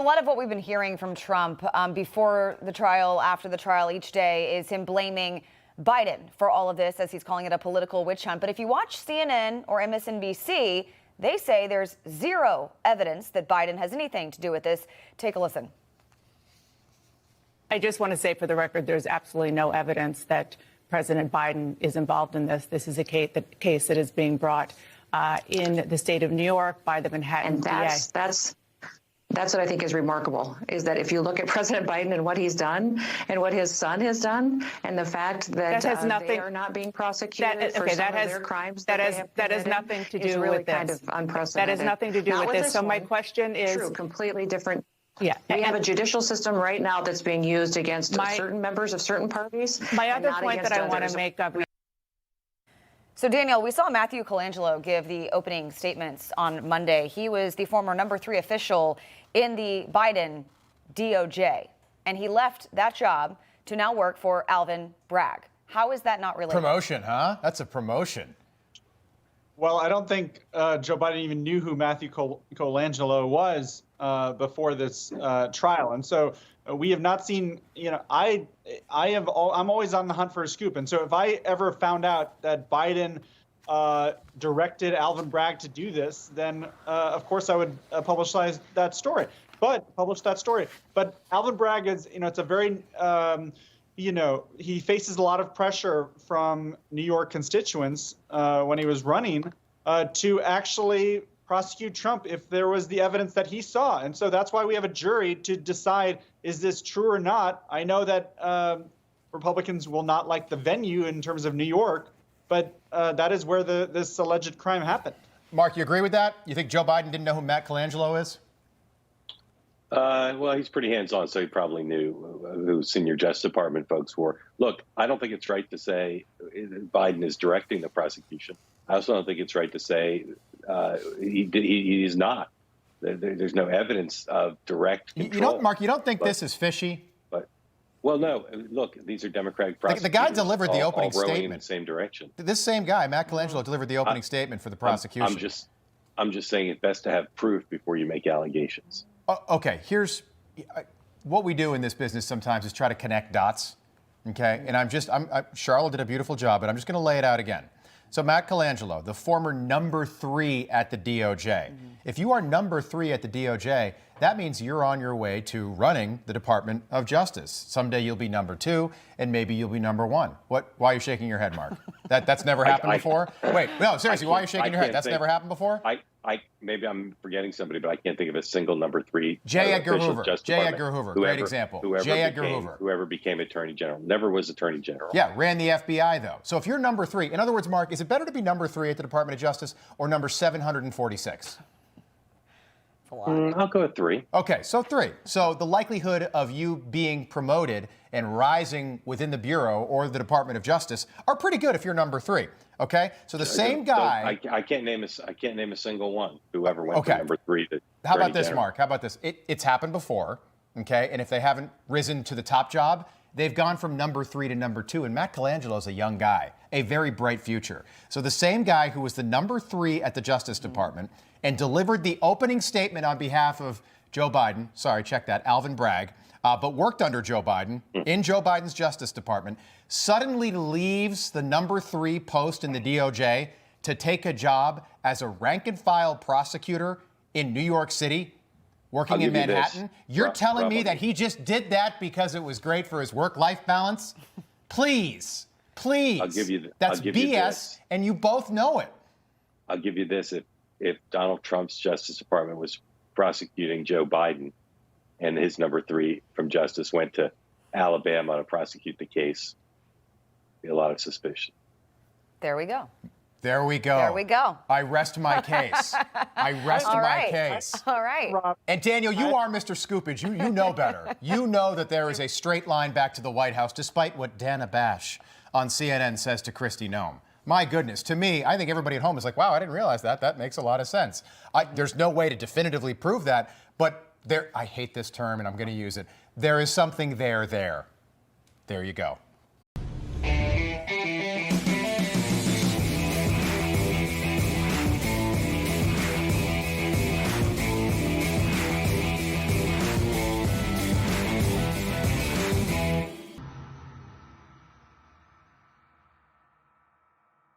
A lot of what we've been hearing from Trump before the trial, after the trial, each day is him blaming Biden for all of this, as he's calling it a political witch hunt. But if you watch CNN or MSNBC, they say there's zero evidence that Biden has anything to do with this. Take a listen. I just want to say for the record, there's absolutely no evidence that President Biden is involved in this. This is a case that is being brought in the state of New York by the Manhattan DA. That's what I think is remarkable, is that if you look at President Biden and what he's done and what his son has done, and the fact that they are not being prosecuted for some of their crimes that has nothing to do really with this. Kind of unprecedented. That has nothing to do with this. So my question is... True, completely different. Yeah. We have a judicial system right now that's being used against certain members of certain parties. My other point that I want to make of... So, Daniel, we saw Matthew Colangelo give the opening statements on Monday. He was the former number 3 official in the Biden DOJ, and he left that job to now work for Alvin Bragg. How is that not related? Promotion, huh? That's a promotion. Well, I don't think Joe Biden even knew who Matthew Colangelo was before this trial, and so we have not seen. I'm always on the hunt for a scoop, and so if I ever found out that Biden directed Alvin Bragg to do this, then of course I would publicize that story. But Alvin Bragg is, it's a very he faces a lot of pressure from New York constituents when he was running to actually prosecute Trump if there was the evidence that he saw. And so that's why we have a jury to decide, is this true or not? I know that Republicans will not like the venue in terms of New York, but that is where this alleged crime happened. Mark, you agree with that? You think Joe Biden didn't know who Matt Colangelo is? Well, he's pretty hands-on, so he probably knew who senior Justice Department folks were. Look, I don't think it's right to say Biden is directing the prosecution. I also don't think it's right to say he is not. There's no evidence of direct control. Mark, you don't think this is fishy? Well, no. Look, these are Democratic prosecutors. The guy delivered the opening all rowing statement in the same direction. This same guy, Matt Colangelo, delivered the opening statement for the prosecution. I'm just saying it's best to have proof before you make allegations. Okay, here's what we do in this business sometimes is try to connect dots. Okay, and Charlotte did a beautiful job, but I'm just going to lay it out again. So Matt Colangelo, the former number 3 at the DOJ. If you are number 3 at the DOJ, that means you're on your way to running the Department of Justice. Someday you'll be number 2, and maybe you'll be number 1. Why are you shaking your head, Mark? That's never happened before? Wait, no, seriously, why are you shaking your head? That's never happened before? Maybe I'm forgetting somebody, but I can't think of a single number 3. J. Edgar Hoover. J. Edgar Hoover, great example. J. Edgar Hoover. Whoever became Attorney General. Never was Attorney General. Yeah, ran the FBI, though. So if you're number 3, in other words, Mark, is it better to be number 3 at the Department of Justice or number 746? I'll go with 3. Okay, so 3. So the likelihood of you being promoted and rising within the Bureau or the Department of Justice are pretty good if you're number 3. Okay, so the same guy. I can't name a single one who ever went from number 3 to. How about this, Mark? How about this? It's happened before. Okay, and if they haven't risen to the top job, they've gone from number 3 to number 2. And Matt Colangelo is a young guy, a very bright future. So the same guy who was the number 3 at the Justice Department and delivered the opening statement on behalf of Joe Biden. Sorry, check that, Alvin Bragg. But worked under Joe Biden in Joe Biden's Justice Department, suddenly leaves the number 3 post in the DOJ to take a job as a rank-and-file prosecutor in New York City, working in Manhattan. You're telling me that he just did that because it was great for his work-life balance? Please. That's BS, and you both know it. I'll give you this. If Donald Trump's Justice Department was prosecuting Joe Biden, and his number 3 from Justice went to Alabama to prosecute the case, be a lot of suspicion. There we go. There we go. There we go. I rest my case. I rest my case. All right. And Daniel, you are Mr. Scoopage. You know better. You know that there is a straight line back to the White House, despite what Dana Bash on CNN says to Kristi Noem. My goodness, to me, I think everybody at home is like, wow, I didn't realize that. That makes a lot of sense. There's no way to definitively prove that, but I hate this term and I'm going to use it. There is something there. There you go.